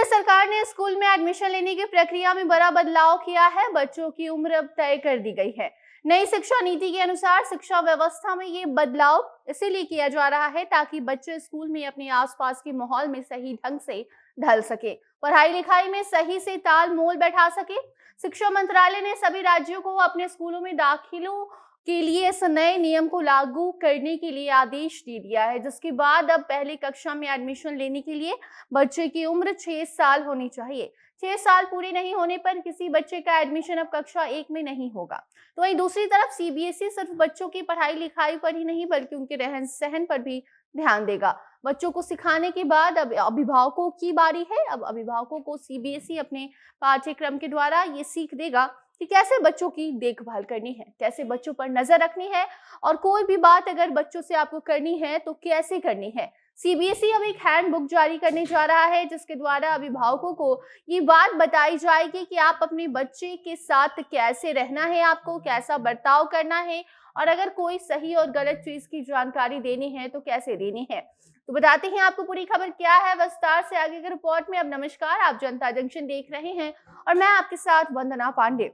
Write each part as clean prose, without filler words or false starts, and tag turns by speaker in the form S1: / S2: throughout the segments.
S1: केंद्र सरकार ने स्कूल में एडमिशन लेने की प्रक्रिया में बड़ा बदलाव किया है। बच्चों की उम्र अब तय कर दी गई है। नई शिक्षा नीति के अनुसार शिक्षा व्यवस्था में ये बदलाव इसीलिए किया जा रहा है ताकि बच्चे स्कूल में अपने आसपास के माहौल में सही ढंग से ढल सके, पढ़ाई लिखाई में सही से तालमेल बैठा सके। शिक्षा मंत्रालय ने सभी राज्यों को अपने स्कूलों में दाखिलों के लिए इस नए नियम को लागू करने के लिए आदेश दे दिया है, जिसके बाद अब पहली कक्षा में एडमिशन लेने के लिए बच्चे की उम्र 6 साल होनी चाहिए। 6 साल पूरे नहीं होने पर किसी बच्चे का एडमिशन अब कक्षा 1 में नहीं होगा। तो वहीं दूसरी तरफ सीबीएसई सिर्फ बच्चों की पढ़ाई लिखाई पर ही नहीं बल्कि उनके रहन सहन पर भी ध्यान देगा। बच्चों को सिखाने के बाद अब अभिभावकों की बारी है। अब अभिभावकों को सीबीएसई अपने पाठ्यक्रम के द्वारा ये सीख देगा कि कैसे बच्चों की देखभाल करनी है, कैसे बच्चों पर नजर रखनी है और कोई भी बात अगर बच्चों से आपको करनी है तो कैसे करनी है। सीबीएसई अब एक हैंडबुक जारी करने जा रहा है जिसके द्वारा अभिभावकों को ये बात बताई जाएगी कि आप अपने बच्चे के साथ कैसे रहना है, आपको कैसा बर्ताव करना है और अगर कोई सही और गलत चीज की जानकारी देनी है तो कैसे देनी है। तो बताते हैं आपको पूरी खबर क्या है विस्तार से आगे की रिपोर्ट में। अब नमस्कार, आप जनता जंक्शन देख रहे हैं और मैं आपके साथ वंदना पांडे।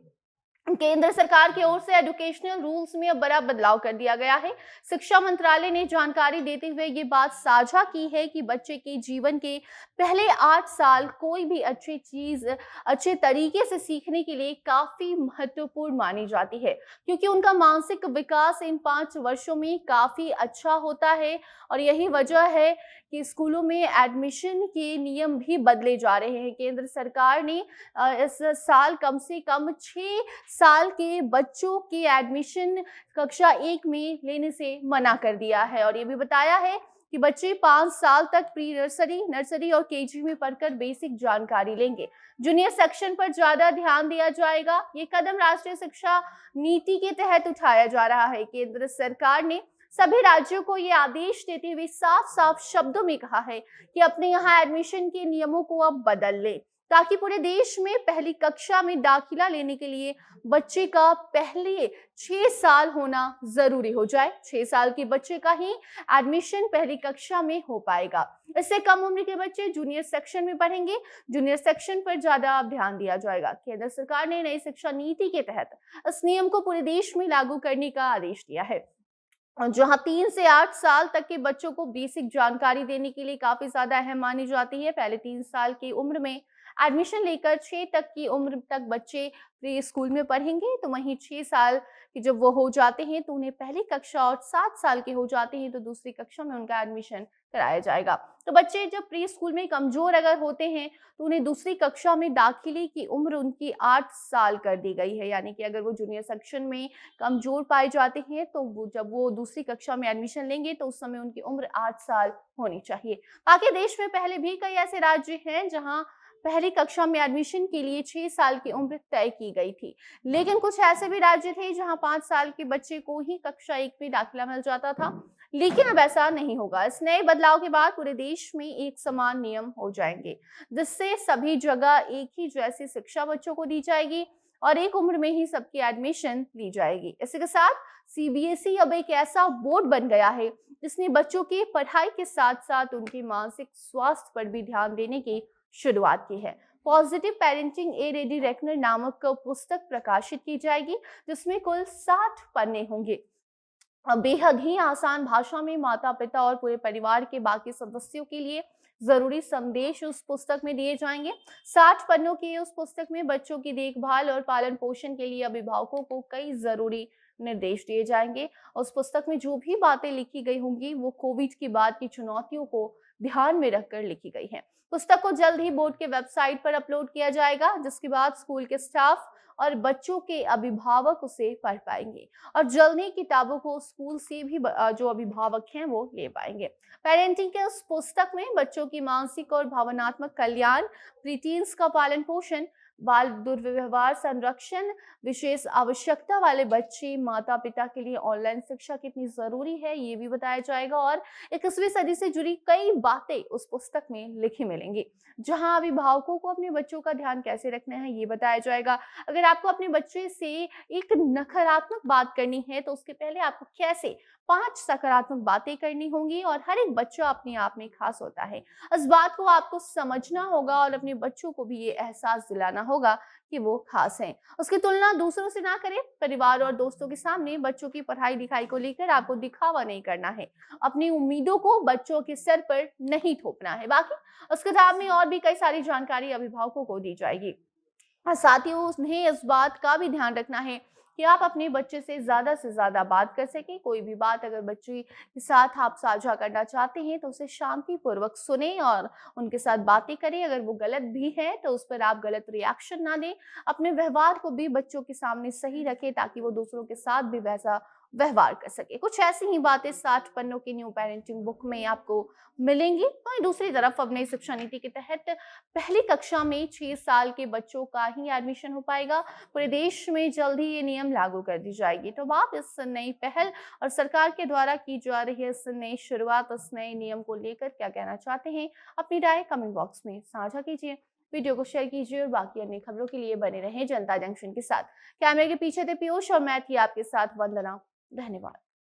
S1: केंद्र सरकार की ओर से एजुकेशनल रूल्स में अब बड़ा बदलाव कर दिया गया है। शिक्षा मंत्रालय ने जानकारी देते हुए ये बात साझा की है कि बच्चे के जीवन के पहले 8 साल कोई भी अच्छी चीज अच्छे तरीके से सीखने के लिए काफी महत्वपूर्ण मानी जाती है, क्योंकि उनका मानसिक विकास इन 5 वर्षों में काफी अच्छा होता है। और यही वजह है कि स्कूलों में एडमिशन के नियम भी बदले जा रहे हैं। केंद्र सरकार ने इस साल कम से कम 6 साल के बच्चों के एडमिशन कक्षा 1 में लेने से मना कर दिया है और ये भी बताया है कि बच्चे 5 साल तक प्री नर्सरी, नर्सरी और केजी में पढ़कर बेसिक जानकारी लेंगे। जूनियर सेक्शन पर ज्यादा ध्यान दिया जाएगा। ये कदम राष्ट्रीय शिक्षा नीति के तहत उठाया जा रहा है। केंद्र सरकार ने सभी राज्यों को ये आदेश देते हुए साफ साफ शब्दों में कहा है कि अपने यहाँ एडमिशन के नियमों को अब बदल ले ताकि पूरे देश में पहली कक्षा में दाखिला लेने के लिए बच्चे का पहले 6 साल होना जरूरी हो जाए। 6 साल के बच्चे का ही एडमिशन पहली कक्षा में हो पाएगा। इससे कम उम्र के बच्चे जूनियर सेक्शन में पढ़ेंगे। जूनियर सेक्शन पर ज्यादा ध्यान दिया जाएगा। केंद्र सरकार ने नई शिक्षा नीति के तहत इस नियम को पूरे देश में लागू करने का आदेश दिया है। जहां 3 से 8 साल तक के बच्चों को बेसिक जानकारी देने के लिए काफी ज्यादा अहम मानी जाती है। पहले 3 साल की उम्र में एडमिशन लेकर 6 तक की उम्र तक बच्चे प्री स्कूल में पढ़ेंगे, तो वहीं 6 साल की जब वो हो जाते हैं तो उन्हें पहली कक्षा और 7 साल के हो जाते हैं तो दूसरी कक्षा में उनका एडमिशन कराया जाएगा। तो बच्चे जब प्री स्कूल में कमजोर अगर होते हैं तो उन्हें दूसरी कक्षा में दाखिले की उम्र उनकी 8 साल कर दी गई है। यानी कि अगर वो जूनियर सेक्शन में कमजोर पाए जाते हैं तो जब वो दूसरी कक्षा में एडमिशन लेंगे तो उस समय उनकी उम्र 8 साल होनी चाहिए। बाकी देश में पहले भी कई ऐसे राज्य हैं जहां पहली कक्षा में एडमिशन के लिए 6 साल की उम्र तय की गई थी, लेकिन कुछ ऐसे भी राज्य थे जहां 5 साल के बच्चे को ही कक्षा 1 में दाखिला मिल जाता था, लेकिन अब ऐसा नहीं होगा। इस नए बदलाव के बाद पूरे देश में एक समान नियम हो जाएंगे, जिससे सभी जगह एक ही जैसी शिक्षा बच्चों को दी जाएगी और एक उम्र में ही सबकी एडमिशन ली जाएगी। इसी के साथ सीबीएसई अब एक ऐसा बोर्ड बन गया है जिसने बच्चों की पढ़ाई के साथ साथ उनके मानसिक स्वास्थ्य पर भी ध्यान देने की शुरुआत की है। पॉजिटिव पेरेंटिंग ए रेडी रेकनर नामक पुस्तक प्रकाशित की जाएगी जिसमें कुल 60 पन्ने होंगे। बेहद ही आसान भाषा में माता पिता और पूरे परिवार के बाकी सदस्यों के लिए जरूरी संदेश उस पुस्तक में दिए जाएंगे। 60 पन्नों की उस पुस्तक में बच्चों की देखभाल और पालन पोषण के लिए अभिभावकों को कई जरूरी निर्देश दिए जाएंगे। उस पुस्तक में जो भी बातें लिखी गई होंगी वो कोविड के बाद की चुनौतियों को ध्यान में रखकर लिखी गई है। पुस्तक को जल्द ही बोर्ड के वेबसाइट पर अपलोड किया जाएगा, जिसके बाद स्कूल के स्टाफ और बच्चों के अभिभावक उसे पढ़ पाएंगे और जल्द ही किताबों को स्कूल से भी जो अभिभावक हैं वो ले पाएंगे। पेरेंटिंग के उस पुस्तक में बच्चों की मानसिक और भावनात्मक कल्याण, प्रीटीन्स का पालन पोषण, बाल दुर्व्यवहार संरक्षण, विशेष आवश्यकता वाले बच्चे, माता पिता के लिए ऑनलाइन शिक्षा कितनी जरूरी है ये भी बताया जाएगा, और 21वीं सदी से जुड़ी कई बातें उस पुस्तक में लिखी मिलेंगी, जहां अभिभावकों को अपने बच्चों का ध्यान कैसे रखना है ये बताया जाएगा। अगर आपको अपने बच्चे से एक नकारात्मक बात करनी है तो उसके पहले आपको कैसे 5 सकारात्मक बातें करनी होंगी, और हर एक बच्चा अपने आप में खास होता है। इस बात को आपको समझना होगा और अपने बच्चों को भी ये एहसास दिलाना होगा कि वो खास हैं। उसकी तुलना दूसरों से ना करें। परिवार और दोस्तों के सामने बच्चों की पढ़ाई लिखाई को लेकर आपको दिखावा नहीं करना है। अपनी उम्मीदों को बच्चों के सर पर नहीं थोपना है। बाकी उस किताब में और भी कई सारी जानकारी अभिभावकों को दी जाएगी। साथ ही उन्हें इस बात का भी ध्यान रखना है कि आप अपने बच्चे से ज़्यादा बात कर सकें। कोई भी बात अगर बच्चे के साथ आप साझा करना चाहते हैं तो उसे शांतिपूर्वक सुनें और उनके साथ बातें करें। अगर वो गलत भी है तो उस पर आप गलत रिएक्शन ना दें। अपने व्यवहार को भी बच्चों के सामने सही रखें ताकि वो दूसरों के साथ भी वैसा व्यवहार कर सके। कुछ ऐसी ही बातें 60 पन्नों की न्यू पेरेंटिंग बुक में आपको मिलेंगी। वहीं दूसरी तरफ अब नई शिक्षा नीति के तहत पहली कक्षा में 6 साल के बच्चों का ही एडमिशन हो पाएगा। पूरे देश में जल्द ही ये नियम लागू कर दी जाएगी। तो अब आप इस नई पहल और सरकार के द्वारा की जा रही है इस नई शुरुआत, इस नए नियम को लेकर क्या कहना चाहते हैं? अपनी राय कमेंट बॉक्स में साझा कीजिए। वीडियो को शेयर कीजिए और बाकी अन्य खबरों के लिए बने रहें जनता जंक्शन के साथ। कैमरे के पीछे थे पीयूष और मैं थी आपके साथ वंदना। धन्यवाद।